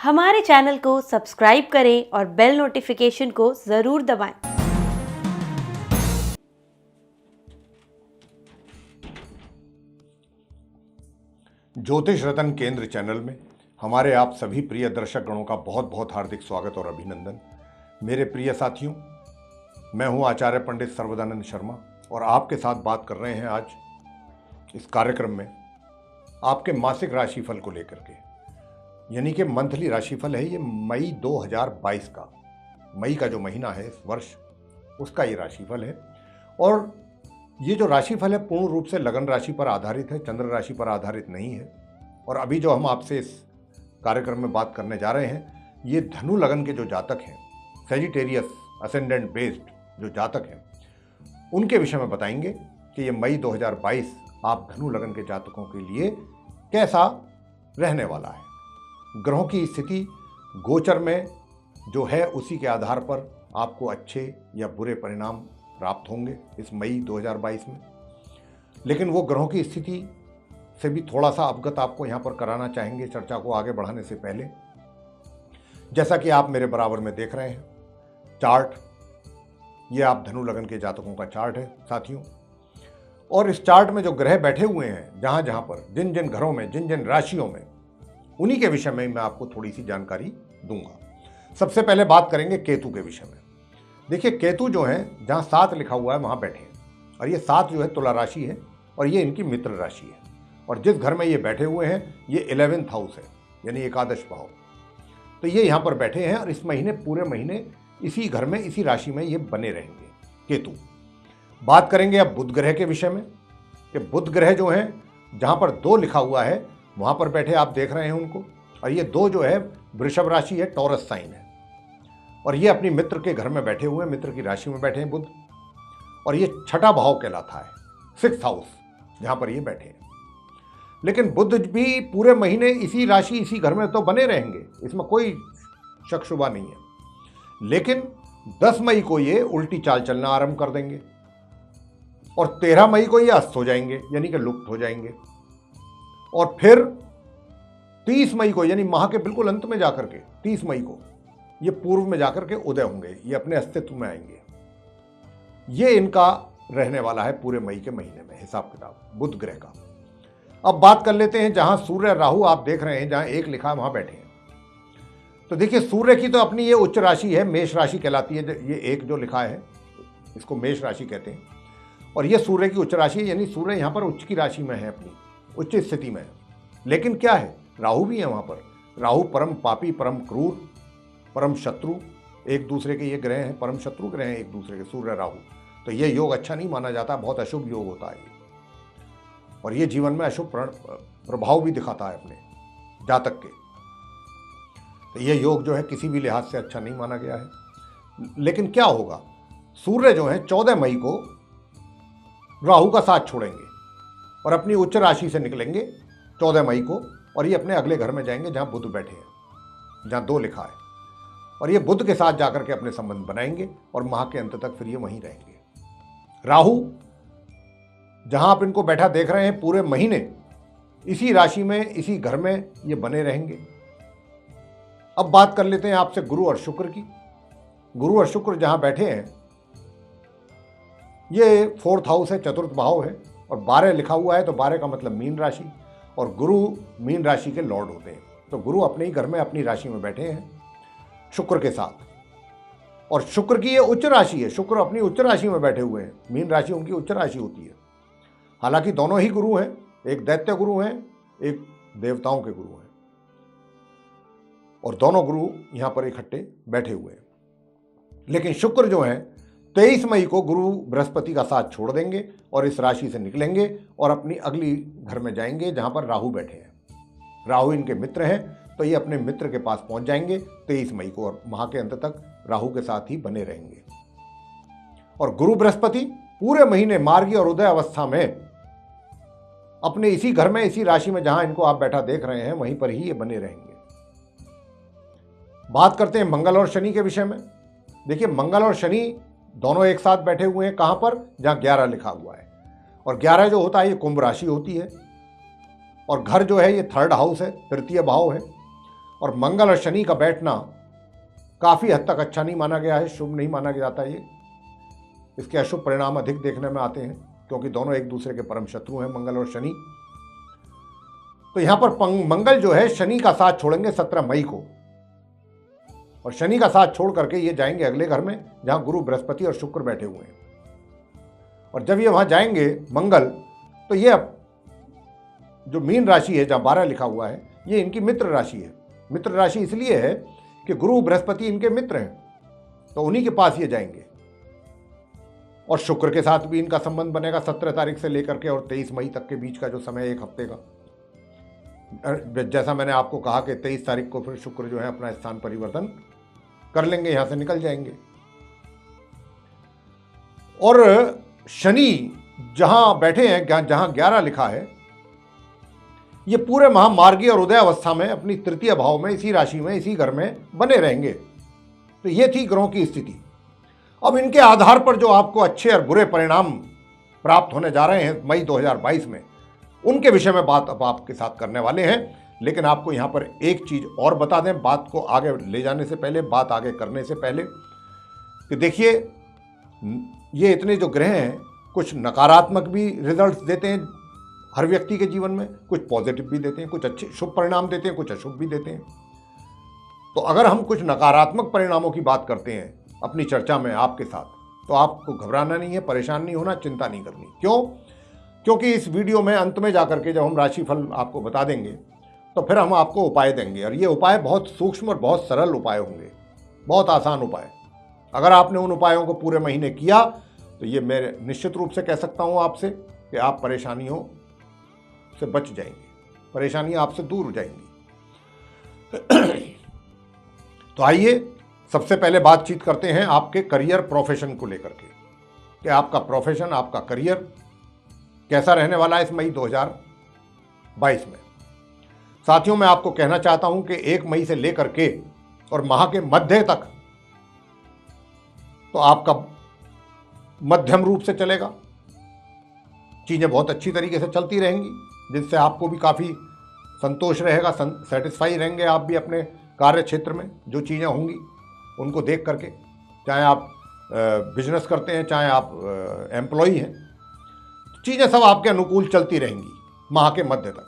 हमारे चैनल को सब्सक्राइब करें और बेल नोटिफिकेशन को ज़रूर दबाएं। ज्योतिष रतन केंद्र चैनल में हमारे आप सभी प्रिय दर्शक गणों का बहुत बहुत हार्दिक स्वागत और अभिनंदन। मेरे प्रिय साथियों, मैं हूं आचार्य पंडित सर्वदानंद शर्मा और आपके साथ बात कर रहे हैं आज इस कार्यक्रम में आपके मासिक राशिफल को लेकर के, यानी कि मंथली राशिफल है। ये मई 2022 का, मई का जो महीना है इस वर्ष, उसका ये राशिफल है। और ये जो राशिफल है पूर्ण रूप से लगन राशि पर आधारित है, चंद्र राशि पर आधारित नहीं है। और अभी जो हम आपसे इस कार्यक्रम में बात करने जा रहे हैं, ये धनु लगन के जो जातक हैं, सेजिटेरियस असेंडेंट बेस्ड जो जातक हैं, उनके विषय में बताएंगे कि ये मई 2022 आप धनु लगन के जातकों के लिए कैसा रहने वाला है। ग्रहों की स्थिति गोचर में जो है उसी के आधार पर आपको अच्छे या बुरे परिणाम प्राप्त होंगे इस मई 2022 में। लेकिन वो ग्रहों की स्थिति से भी थोड़ा सा अवगत आपको यहाँ पर कराना चाहेंगे चर्चा को आगे बढ़ाने से पहले। जैसा कि आप मेरे बराबर में देख रहे हैं चार्ट, ये आप धनु लगन के जातकों का चार्ट है साथियों। और इस चार्ट में जो ग्रह बैठे हुए हैं, जहाँ जहाँ पर, जिन जिन घरों में, जिन जिन राशियों में, उन्हीं के विषय में मैं आपको थोड़ी सी जानकारी दूंगा। सबसे पहले बात करेंगे केतु के विषय में। देखिए, केतु जो है, जहाँ 7 लिखा हुआ है वहाँ बैठे हैं, और ये 7 जो है तुला राशि है और ये इनकी मित्र राशि है। और जिस घर में ये बैठे हुए हैं ये 11th हाउस है, यानी एकादश भाव। तो ये यहाँ पर बैठे हैं और इस महीने, पूरे महीने इसी घर में, इसी राशि में ये बने रहेंगे केतु। बात करेंगे अब बुध ग्रह के विषय में कि बुध ग्रह जो है, जहाँ पर 2 लिखा हुआ है वहाँ पर बैठे आप देख रहे हैं उनको। और ये 2 जो है वृषभ राशि है, टॉरस साइन है, और ये अपनी मित्र के घर में बैठे हुए हैं, मित्र की राशि में बैठे हैं बुध। और ये 6ठा भाव कहलाता है, 6th हाउस, जहाँ पर ये बैठे हैं। लेकिन बुध भी पूरे महीने इसी राशि, इसी घर में तो बने रहेंगे, इसमें कोई शक शुबा नहीं है। लेकिन 10 मई को ये उल्टी चाल चलना आरंभ कर देंगे और 13 मई को ये अस्त हो जाएंगे, यानी कि लुप्त हो जाएंगे। और फिर 30 मई को, यानी माह के बिल्कुल अंत में जाकर के 30 मई को ये पूर्व में जाकर के उदय होंगे, ये अपने अस्तित्व में आएंगे। ये इनका रहने वाला है पूरे मई के महीने में हिसाब किताब बुध ग्रह का। अब बात कर लेते हैं जहां सूर्य राहु आप देख रहे हैं, जहां 1 लिखा है वहां बैठे हैं। तो देखिए, सूर्य की तो अपनी ये उच्च राशि है, मेष राशि कहलाती है। ये 1 जो लिखा है इसको मेष राशि कहते हैं, और ये सूर्य की उच्च राशि है, यानी सूर्य यहाँ पर उच्च की राशि में है, अपनी उच्च स्थिति में है। लेकिन क्या है, राहु भी है वहाँ पर। राहु परम पापी, परम क्रूर, परम शत्रु, एक दूसरे के ये ग्रह हैं, परम शत्रु ग्रह हैं एक दूसरे के, सूर्य राहु। तो ये योग अच्छा नहीं माना जाता, बहुत अशुभ योग होता है ये, और ये जीवन में अशुभ प्रभाव भी दिखाता है अपने जातक के। तो ये योग जो है किसी भी लिहाज से अच्छा नहीं माना गया है। लेकिन क्या होगा, सूर्य जो है 14 मई को राहु का साथ छोड़ेंगे और अपनी उच्च राशि से निकलेंगे 14 मई को, और ये अपने अगले घर में जाएंगे जहां बुध बैठे हैं, जहां 2 लिखा है। और ये बुध के साथ जाकर के अपने संबंध बनाएंगे और माह के अंत तक फिर ये वहीं रहेंगे। राहु जहां आप इनको बैठा देख रहे हैं, पूरे महीने इसी राशि में, इसी घर में ये बने रहेंगे। अब बात कर लेते हैं आपसे गुरु और शुक्र की। गुरु और शुक्र जहां बैठे हैं, ये 4th हाउस है, चतुर्थ भाव है, और 12 लिखा हुआ है, तो 12 का मतलब मीन राशि, और गुरु मीन राशि के लॉर्ड होते हैं। तो गुरु अपने ही घर में, अपनी राशि में बैठे हैं शुक्र के साथ। और शुक्र की ये उच्च राशि है, शुक्र अपनी उच्च राशि में बैठे हुए हैं। मीन राशि उनकी उच्च राशि होती है। हालांकि दोनों ही गुरु हैं, एक दैत्य गुरु हैं, एक देवताओं के गुरु हैं, और दोनों गुरु यहां पर इकट्ठे बैठे हुए हैं। लेकिन शुक्र जो है 23 मई को गुरु बृहस्पति का साथ छोड़ देंगे और इस राशि से निकलेंगे और अपनी अगली घर में जाएंगे जहां पर राहु बैठे हैं। राहु इनके मित्र हैं, तो ये अपने मित्र के पास पहुंच जाएंगे 23 मई को, और माह के अंत तक राहु के साथ ही बने रहेंगे। और गुरु बृहस्पति पूरे महीने मार्गी और उदय अवस्था में अपने इसी घर में, इसी राशि में जहां इनको आप बैठा देख रहे हैं, वहीं पर ही ये बने रहेंगे। बात करते हैं मंगल और शनि के विषय में। देखिए, मंगल और शनि दोनों एक साथ बैठे हुए हैं, कहां पर, जहां 11 लिखा हुआ है। और 11 जो होता है ये कुंभ राशि होती है, और घर जो है ये 3rd हाउस है, तृतीय भाव है। और मंगल और शनि का बैठना काफ़ी हद तक अच्छा नहीं माना गया है, शुभ नहीं माना जाता ये। इसके अशुभ परिणाम अधिक देखने में आते हैं क्योंकि दोनों एक दूसरे के परम शत्रु हैं, मंगल और शनि। तो यहां पर मंगल जो है शनि का साथ छोड़ेंगे 17 मई को, और शनि का साथ छोड़ करके ये जाएंगे अगले घर में जहां गुरु, बृहस्पति और शुक्र बैठे हुए हैं। और जब ये वहां जाएंगे मंगल, तो ये जो मीन राशि है जहां 12 लिखा हुआ है, ये इनकी मित्र राशि है। मित्र राशि इसलिए है कि गुरु, बृहस्पति इनके मित्र हैं, तो उन्हीं के पास ये जाएंगे। और शुक्र के साथ भी इनका संबंध बनेगा 17 तारीख से लेकर के और 23 मई तक के बीच का जो समय, एक हफ्ते का। जैसा मैंने आपको कहा कि 23 तारीख को फिर शुक्र जो है अपना स्थान परिवर्तन कर लेंगे, यहां से निकल जाएंगे। और शनि जहां बैठे हैं, जहां 11 लिखा है, ये पूरे महामार्गी और उदय अवस्था में अपनी तृतीय भाव में, इसी राशि में, इसी घर में बने रहेंगे। तो ये थी ग्रहों की स्थिति। अब इनके आधार पर जो आपको अच्छे और बुरे परिणाम प्राप्त होने जा रहे हैं मई 2022 में, उनके विषय में बात अब आपके साथ करने वाले हैं। लेकिन आपको यहां पर एक चीज और बता दें, बात को आगे ले जाने से पहले, बात आगे करने से पहले, कि देखिए ये इतने जो ग्रह हैं, कुछ नकारात्मक भी रिजल्ट्स देते हैं हर व्यक्ति के जीवन में, कुछ पॉजिटिव भी देते हैं, कुछ अच्छे शुभ परिणाम देते हैं, कुछ अशुभ भी देते हैं। तो अगर हम कुछ नकारात्मक परिणामों की बात करते हैं अपनी चर्चा में आपके साथ, तो आपको घबराना नहीं है, परेशान नहीं होना, चिंता नहीं करनी। क्यों? क्योंकि इस वीडियो में अंत में जाकर के जब हम राशिफल आपको बता देंगे, तो फिर हम आपको उपाय देंगे, और ये उपाय बहुत सूक्ष्म और बहुत सरल उपाय होंगे, बहुत आसान उपाय। अगर आपने उन उपायों को पूरे महीने किया, तो ये मैं निश्चित रूप से कह सकता हूँ आपसे कि आप परेशानियों से बच जाएंगे, परेशानियां आपसे दूर हो जाएंगी। तो आइए सबसे पहले बातचीत करते हैं आपके करियर, प्रोफेशन को लेकर के, कि आपका प्रोफेशन, आपका करियर कैसा रहने वाला है इस मई 2022 में। साथियों, मैं आपको कहना चाहता हूं कि 1 मई से लेकर के और माह के मध्य तक तो आपका मध्यम रूप से चलेगा, चीजें बहुत अच्छी तरीके से चलती रहेंगी, जिससे आपको भी काफी संतोष रहेगा, सेटिस्फाई रहेंगे आप भी अपने कार्य क्षेत्र में। जो चीजें होंगी उनको देख करके, चाहे आप बिजनेस करते हैं, चाहे आप एम्प्लॉई हैं, चीजें सब आपके अनुकूल चलती रहेंगी माह के मध्य तक,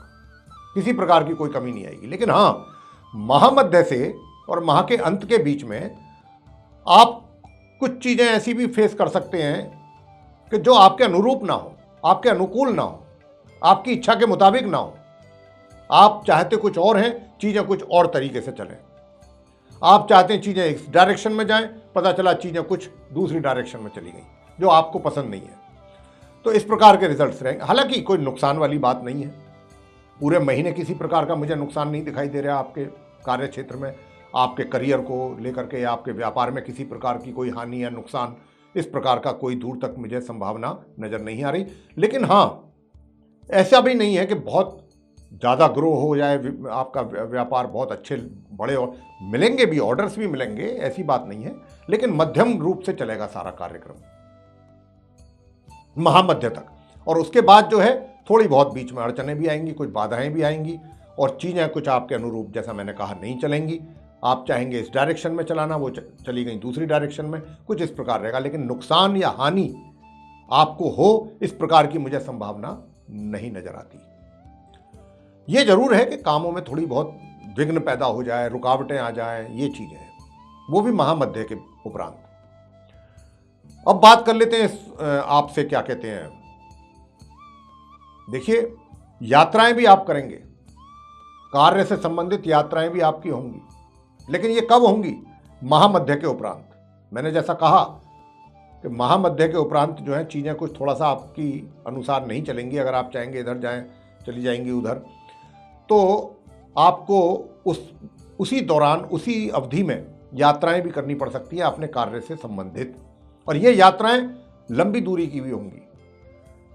किसी प्रकार की कोई कमी नहीं आएगी। लेकिन हाँ, माह मध्य से और माह के अंत के बीच में आप कुछ चीजें ऐसी भी फेस कर सकते हैं कि जो आपके अनुरूप ना हो, आपके अनुकूल ना हो, आपकी इच्छा के मुताबिक ना हो। आप चाहते कुछ और हैं, चीजें कुछ और तरीके से चलें। आप चाहते हैं चीजें इस डायरेक्शन में जाएं, पता चला चीजें कुछ दूसरी डायरेक्शन में चली गई, जो आपको पसंद नहीं है। तो इस प्रकार के रिजल्ट्स रहेंगे। हालांकि कोई नुकसान वाली बात नहीं है, पूरे महीने किसी प्रकार का मुझे नुकसान नहीं दिखाई दे रहा आपके कार्य क्षेत्र में, आपके करियर को लेकर के, आपके व्यापार में किसी प्रकार की कोई हानि या नुकसान, इस प्रकार का कोई दूर तक मुझे संभावना नजर नहीं आ रही। लेकिन हाँ, ऐसा भी नहीं है कि बहुत ज़्यादा ग्रो हो जाए आपका व्यापार, बहुत अच्छे बड़े और मिलेंगे भी, ऑर्डर्स भी मिलेंगे, ऐसी बात नहीं है। लेकिन मध्यम रूप से चलेगा सारा कार्यक्रम महामध्य तक, और उसके बाद जो है थोड़ी बहुत बीच में अड़चनें भी आएंगी, कुछ बाधाएं भी आएंगी, और चीज़ें कुछ आपके अनुरूप, जैसा मैंने कहा, नहीं चलेंगी। आप चाहेंगे इस डायरेक्शन में चलाना, वो चली गई दूसरी डायरेक्शन में, कुछ इस प्रकार रहेगा। लेकिन नुकसान या हानि आपको हो, इस प्रकार की मुझे संभावना नहीं नजर आती। ये जरूर है कि कामों में थोड़ी बहुत विघ्न पैदा हो जाए, रुकावटें आ जाए, ये चीजें हैं, वो भी महामध्य के उपरांत। अब बात कर लेते हैं आपसे, क्या कहते हैं, देखिए यात्राएं भी आप करेंगे, कार्य से संबंधित यात्राएं भी आपकी होंगी। लेकिन ये कब होंगी? महामध्य के उपरांत। मैंने जैसा कहा कि महामध्य के उपरांत जो है चीज़ें कुछ थोड़ा सा आपकी अनुसार नहीं चलेंगी। अगर आप चाहेंगे इधर जाएं, चली जाएंगी उधर, तो आपको उसी दौरान, उसी अवधि में यात्राएं भी करनी पड़ सकती है अपने कार्य से संबंधित, और ये यात्राएं लंबी दूरी की भी होंगी।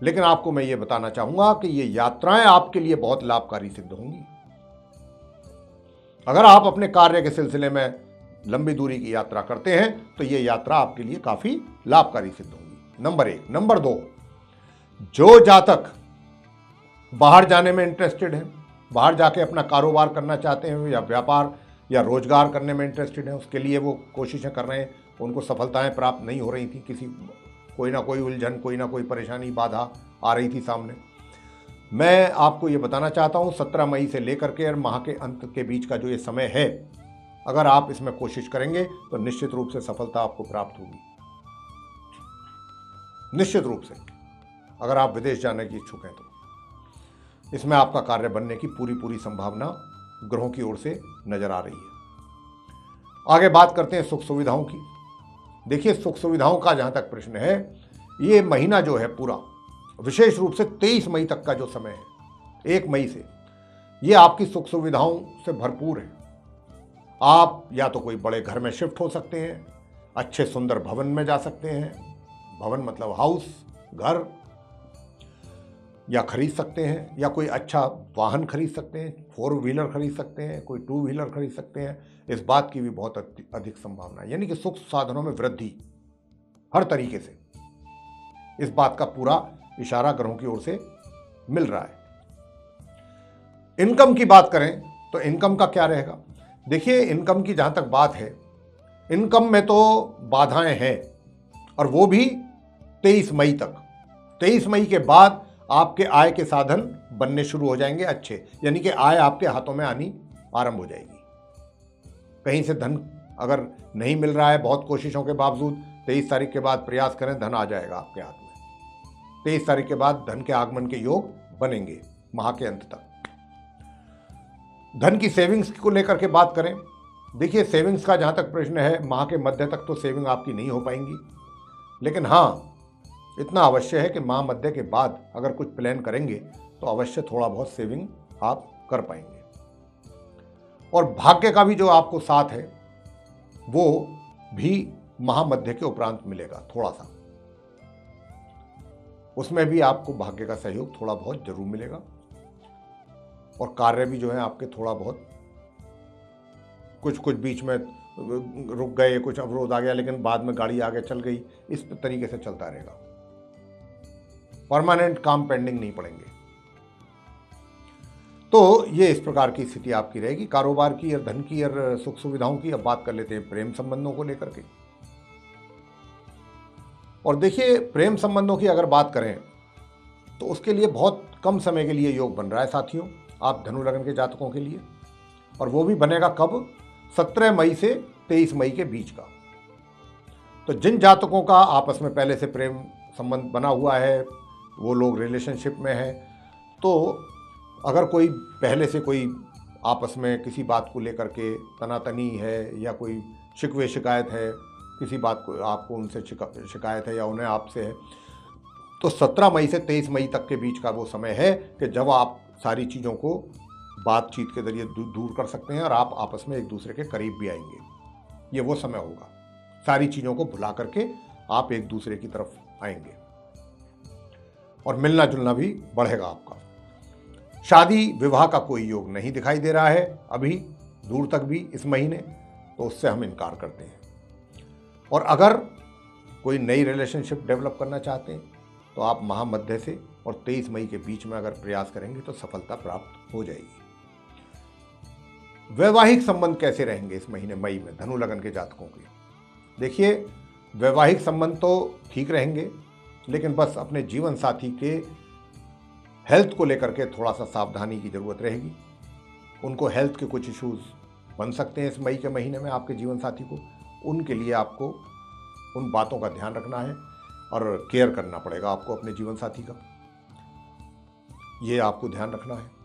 लेकिन आपको मैं ये बताना चाहूंगा कि ये यात्राएं आपके लिए बहुत लाभकारी सिद्ध होंगी। अगर आप अपने कार्य के सिलसिले में लंबी दूरी की यात्रा करते हैं, तो ये यात्रा आपके लिए काफी लाभकारी सिद्ध होगी, नंबर 1। नंबर 2, जो जातक बाहर जाने में इंटरेस्टेड हैं, बाहर जाके अपना कारोबार करना चाहते हैं या व्यापार या रोजगार करने में इंटरेस्टेड हैं, उसके लिए वो कोशिशें कर रहे हैं, उनको सफलताएं प्राप्त नहीं हो रही थी, कोई ना कोई उलझन, कोई ना कोई परेशानी, बाधा आ रही थी सामने। मैं आपको ये बताना चाहता हूँ 17 मई से लेकर के और माह के अंत के बीच का जो ये समय है, अगर आप इसमें कोशिश करेंगे तो निश्चित रूप से सफलता आपको प्राप्त होगी। निश्चित रूप से अगर आप विदेश जाने की इच्छुक हैं तो इसमें आपका कार्य बनने की पूरी संभावना ग्रहों की ओर से नजर आ रही है। आगे बात करते हैं सुख सुविधाओं की। देखिए, सुख सुविधाओं का जहां तक प्रश्न है, ये महीना जो है पूरा, विशेष रूप से 23 मई तक का जो समय है, 1 मई से, ये आपकी सुख सुविधाओं से भरपूर है। आप या तो कोई बड़े घर में शिफ्ट हो सकते हैं, अच्छे सुंदर भवन में जा सकते हैं, भवन मतलब हाउस, घर, या खरीद सकते हैं, या कोई अच्छा वाहन खरीद सकते हैं, 4 व्हीलर खरीद सकते हैं, कोई 2 व्हीलर खरीद सकते हैं। इस बात की भी बहुत अधिक संभावना है, यानी कि सुख साधनों में वृद्धि हर तरीके से, इस बात का पूरा इशारा ग्रहों की ओर से मिल रहा है। इनकम की बात करें तो इनकम का क्या रहेगा? देखिए, इनकम की जहां तक बात है, इनकम में तो बाधाएं हैं, और वो भी 23 मई तक। 23 मई के बाद आपके आय के साधन बनने शुरू हो जाएंगे अच्छे, यानी कि आय आपके हाथों में आनी आरंभ हो जाएगी। कहीं से धन अगर नहीं मिल रहा है, बहुत कोशिशों के बावजूद, 23 तारीख के बाद प्रयास करें, धन आ जाएगा आपके हाथ में। 23 तारीख के बाद धन के आगमन के योग बनेंगे माह के अंत तक। धन की सेविंग्स को लेकर के बात करें, देखिए, सेविंग्स का जहां तक प्रश्न है, माह के मध्य तक तो सेविंग आपकी नहीं हो पाएंगी, लेकिन हाँ, इतना अवश्य है कि माह मध्य के बाद अगर कुछ प्लान करेंगे तो अवश्य थोड़ा बहुत सेविंग आप कर पाएंगे। और भाग्य का भी जो आपको साथ है वो भी माह मध्य के उपरांत मिलेगा थोड़ा सा, उसमें भी आपको भाग्य का सहयोग थोड़ा बहुत जरूर मिलेगा। और कार्य भी जो है आपके थोड़ा बहुत कुछ बीच में रुक गए, कुछ अवरोध आ गया, लेकिन बाद में गाड़ी आगे चल गई, इस तरीके से चलता रहेगा। परमानेंट काम पेंडिंग नहीं पड़ेंगे। तो ये इस प्रकार की स्थिति आपकी रहेगी कारोबार की और धन की और सुख सुविधाओं की। अब बात कर लेते हैं प्रेम संबंधों को लेकर के। और देखिए, प्रेम संबंधों की अगर बात करें तो उसके लिए बहुत कम समय के लिए योग बन रहा है साथियों, आप धनु लग्न के जातकों के लिए। और वो भी बनेगा कब? 17 मई से 23 मई के बीच का। तो जिन जातकों का आपस में पहले से प्रेम संबंध बना हुआ है, वो लोग रिलेशनशिप में हैं, तो अगर कोई पहले से कोई आपस में किसी बात को लेकर के तनातनी है, या कोई शिकवे शिकायत है, किसी बात को आपको उनसे शिकायत है या उन्हें आपसे है, तो 17 मई से 23 मई तक के बीच का वो समय है कि जब आप सारी चीज़ों को बातचीत के जरिए दूर कर सकते हैं और आप आपस में एक दूसरे के करीब भी आएंगे। ये वो समय होगा, सारी चीज़ों को भुला करके आप एक दूसरे की तरफ आएंगे और मिलना जुलना भी बढ़ेगा आपका। शादी विवाह का कोई योग नहीं दिखाई दे रहा है अभी दूर तक भी इस महीने, तो उससे हम इनकार करते हैं। और अगर कोई नई रिलेशनशिप डेवलप करना चाहते हैं तो आप माह मध्य से और 23 मई के बीच में अगर प्रयास करेंगे तो सफलता प्राप्त हो जाएगी। वैवाहिक संबंध कैसे रहेंगे इस महीने मई में धनु लगन के जातकों के? देखिए, वैवाहिक संबंध तो ठीक रहेंगे, लेकिन बस अपने जीवन साथी के हेल्थ को लेकर के थोड़ा सा सावधानी की जरूरत रहेगी। उनको हेल्थ के कुछ इश्यूज बन सकते हैं इस मई के महीने में आपके जीवन साथी को। उनके लिए आपको उन बातों का ध्यान रखना है और केयर करना पड़ेगा आपको अपने जीवन साथी का, ये आपको ध्यान रखना है।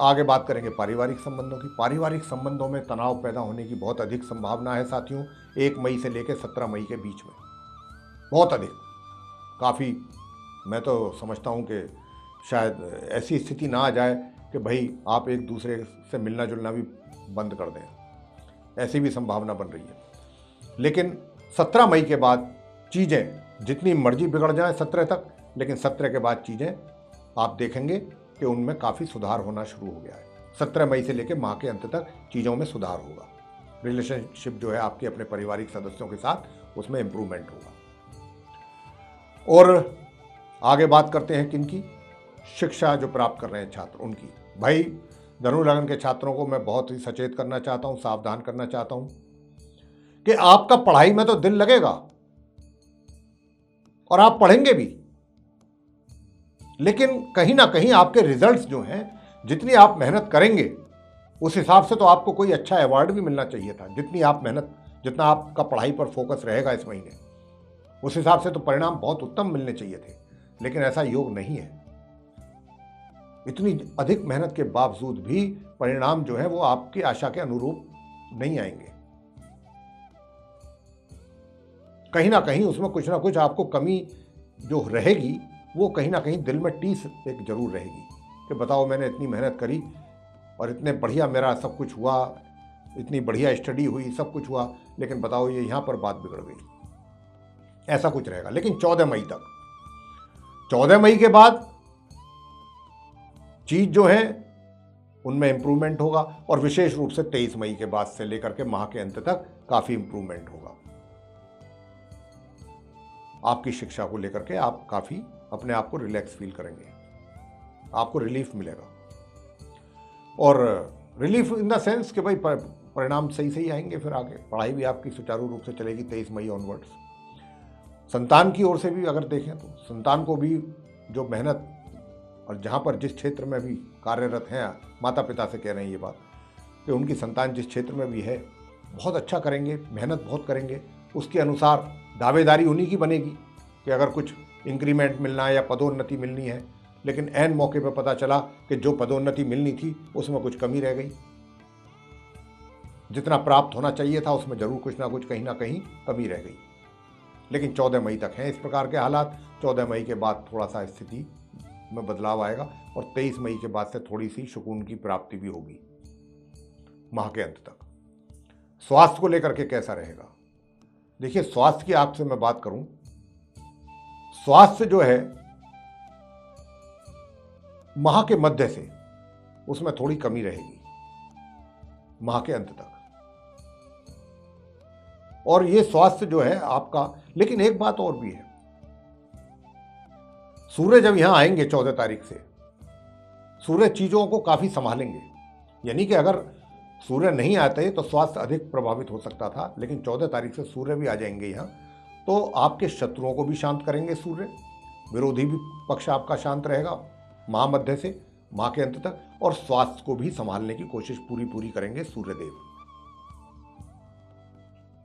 आगे बात करेंगे पारिवारिक संबंधों की। पारिवारिक संबंधों में तनाव पैदा होने की बहुत अधिक संभावना है साथियों, 1 मई से लेकर 17 मई के बीच में, बहुत अधिक, काफ़ी। मैं तो समझता हूँ कि शायद ऐसी स्थिति ना आ जाए कि भाई आप एक दूसरे से मिलना जुलना भी बंद कर दें, ऐसी भी संभावना बन रही है। लेकिन 17 मई के बाद चीज़ें जितनी मर्जी बिगड़ जाएं 17 तक, लेकिन 17 के बाद चीज़ें आप देखेंगे कि उनमें काफ़ी सुधार होना शुरू हो गया है। 17 मई से लेकर माह के अंत तक चीज़ों में सुधार होगा। रिलेशनशिप जो है आपके अपने पारिवारिक सदस्यों के साथ, उसमें इम्प्रूवमेंट होगा। और आगे बात करते हैं किनकी? शिक्षा जो प्राप्त कर रहे हैं छात्र, उनकी। भाई धनु लगन के छात्रों को मैं बहुत ही सचेत करना चाहता हूं, सावधान करना चाहता हूं कि आपका पढ़ाई में तो दिल लगेगा और आप पढ़ेंगे भी, लेकिन कहीं ना कहीं आपके रिजल्ट्स जो हैं, जितनी आप मेहनत करेंगे उस हिसाब से तो आपको कोई अच्छा अवार्ड भी मिलना चाहिए था। जितनी आप मेहनत, जितना आपका पढ़ाई पर फोकस रहेगा इस महीने, उस हिसाब से तो परिणाम बहुत उत्तम मिलने चाहिए थे, लेकिन ऐसा योग नहीं है। इतनी अधिक मेहनत के बावजूद भी परिणाम जो है वो आपकी आशा के अनुरूप नहीं आएंगे। कहीं ना कहीं उसमें कुछ ना कुछ आपको कमी जो रहेगी, वो कहीं ना कहीं दिल में टीस एक जरूर रहेगी कि बताओ मैंने इतनी मेहनत करी और इतने बढ़िया मेरा सब कुछ हुआ, इतनी बढ़िया स्टडी हुई, सब कुछ हुआ, लेकिन बताओ ये यहाँ पर बात बिगड़ गई, ऐसा कुछ रहेगा। लेकिन 14 मई तक, 14 मई के बाद चीज जो है उनमें इंप्रूवमेंट होगा, और विशेष रूप से 23 मई के बाद से लेकर के माह के अंत तक काफी इंप्रूवमेंट होगा। आपकी शिक्षा को लेकर के आप काफी अपने आप को रिलैक्स फील करेंगे, आपको रिलीफ मिलेगा, और रिलीफ इन द सेंस कि भाई परिणाम सही सही आएंगे, फिर आगे पढ़ाई भी आपकी सुचारू रूप से चलेगी 23 मई ऑनवर्ड्स। संतान की ओर से भी अगर देखें तो संतान को भी जो मेहनत, और जहाँ पर जिस क्षेत्र में भी कार्यरत हैं, माता पिता से कह रहे हैं ये बात कि उनकी संतान जिस क्षेत्र में भी है बहुत अच्छा करेंगे, मेहनत बहुत करेंगे, उसके अनुसार दावेदारी उन्हीं की बनेगी कि अगर कुछ इंक्रीमेंट मिलना है या पदोन्नति मिलनी है, लेकिन ऐन मौके पर पता चला कि जो पदोन्नति मिलनी थी उसमें कुछ कमी रह गई, जितना प्राप्त होना चाहिए था उसमें जरूर कुछ ना कुछ कहीं ना कहीं कमी रह गई। लेकिन 14 मई तक हैं इस प्रकार के हालात। 14 मई के बाद थोड़ा सा स्थिति में बदलाव आएगा, और 23 मई के बाद से थोड़ी सी सुकून की प्राप्ति भी होगी माह के अंत तक। स्वास्थ्य को लेकर के कैसा रहेगा? देखिए, स्वास्थ्य की आपसे मैं बात करूं, स्वास्थ्य जो है माह के मध्य से उसमें थोड़ी कमी रहेगी माह के अंत तक, और ये स्वास्थ्य जो है आपका। लेकिन एक बात और भी है, सूर्य जब यहां आएंगे 14 तारीख से, सूर्य चीजों को काफी संभालेंगे, यानी कि अगर सूर्य नहीं आते तो स्वास्थ्य अधिक प्रभावित हो सकता था, लेकिन 14 तारीख से सूर्य भी आ जाएंगे यहाँ, तो आपके शत्रुओं को भी शांत करेंगे सूर्य, विरोधी भी पक्ष आपका शांत रहेगा माह मध्य से माह के अंत तक, और स्वास्थ्य को भी संभालने की कोशिश पूरी करेंगे सूर्यदेव।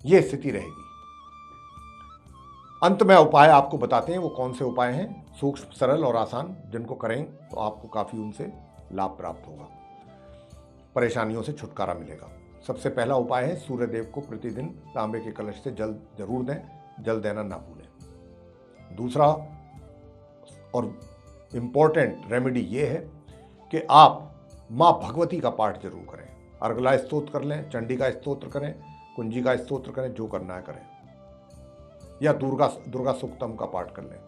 यह स्थिति रहेगी। अंत में उपाय आपको बताते हैं वो कौन से उपाय हैं, सूक्ष्म, सरल और आसान, जिनको करें तो आपको काफी उनसे लाभ प्राप्त होगा, परेशानियों से छुटकारा मिलेगा। सबसे पहला उपाय है सूर्यदेव को प्रतिदिन तांबे के कलश से जल जरूर दें, जल देना ना भूलें। दूसरा और इंपॉर्टेंट रेमेडी ये है कि आप माँ भगवती का पाठ जरूर करें, अर्गला स्तोत्र कर लें, चंडी का स्तोत्र करें, कुंजी का स्तोत्र करें, जो करना है करें, या दुर्गा सूक्तम का पाठ कर लें,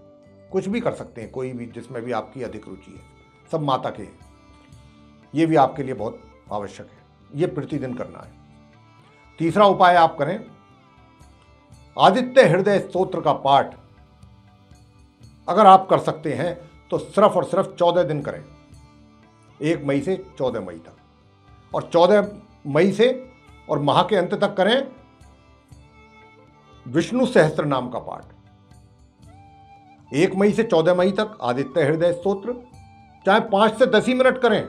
कुछ भी कर सकते हैं, कोई भी जिसमें भी आपकी अधिक रुचि है, सब माता के हैं। ये भी आपके लिए बहुत आवश्यक है, ये प्रतिदिन करना है। तीसरा उपाय आप करें, आदित्य हृदय स्तोत्र का पाठ अगर आप कर सकते हैं तो सिर्फ और सिर्फ 14 दिन करें, 1 मई से 14 मई तक, और 14 मई से और माह के अंत तक करें विष्णु सहस्त्र नाम का पाठ। 1 मई से 14 मई तक आदित्य हृदय स्तोत्र, चाहे 5 से 10 ही मिनट करें,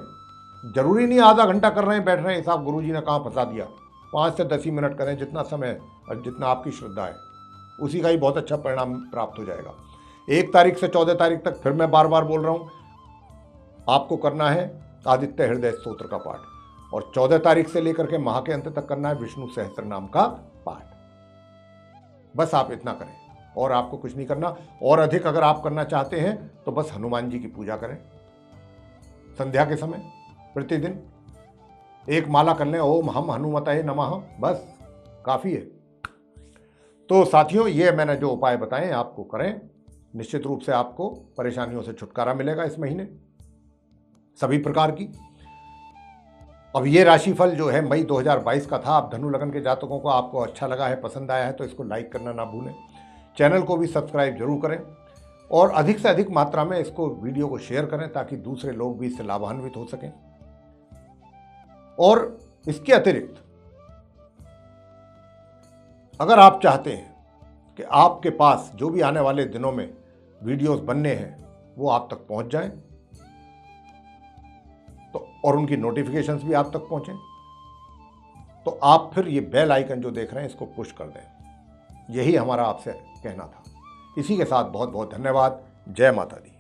जरूरी नहीं आधा घंटा कर रहे हैं बैठ रहे हैं, साहब गुरुजी ने कहाँ फंसा दिया। 5 से 10 ही मिनट करें, जितना समय और जितना आपकी श्रद्धा है उसी का ही बहुत अच्छा परिणाम प्राप्त हो जाएगा। 1 तारीख से 14 तारीख तक, फिर मैं बार बार बोल रहा हूं, आपको करना है आदित्य हृदय स्तोत्र का पाठ, और 14 तारीख से लेकर के माह के अंत तक करना है विष्णु सहस्त्र नाम का पाठ। बस आप इतना करें और आपको कुछ नहीं करना। और अधिक अगर आप करना चाहते हैं तो बस हनुमान जी की पूजा करें संध्या के समय, प्रतिदिन 1 माला कर लें, ओम हम हनुमताय नमः, बस काफी है। तो साथियों, ये मैंने जो उपाय बताए आपको करें, निश्चित रूप से आपको परेशानियों से छुटकारा मिलेगा इस महीने सभी प्रकार की। अब ये राशिफल जो है मई 2022 का था। अब धनु लगन के जातकों को आपको अच्छा लगा है, पसंद आया है तो इसको लाइक करना ना भूलें, चैनल को भी सब्सक्राइब जरूर करें, और अधिक से अधिक मात्रा में इसको वीडियो को शेयर करें ताकि दूसरे लोग भी इससे लाभान्वित हो सकें। और इसके अतिरिक्त अगर आप चाहते हैं कि आपके पास जो भी आने वाले दिनों में वीडियोस बनने हैं वो आप तक पहुंच जाएं, तो और उनकी नोटिफिकेशंस भी आप तक पहुंचें, तो आप फिर ये बेल आइकन जो देख रहे हैं इसको पुश कर दें। यही हमारा आपसे कहना था। इसी के साथ बहुत बहुत धन्यवाद। जय माता दी।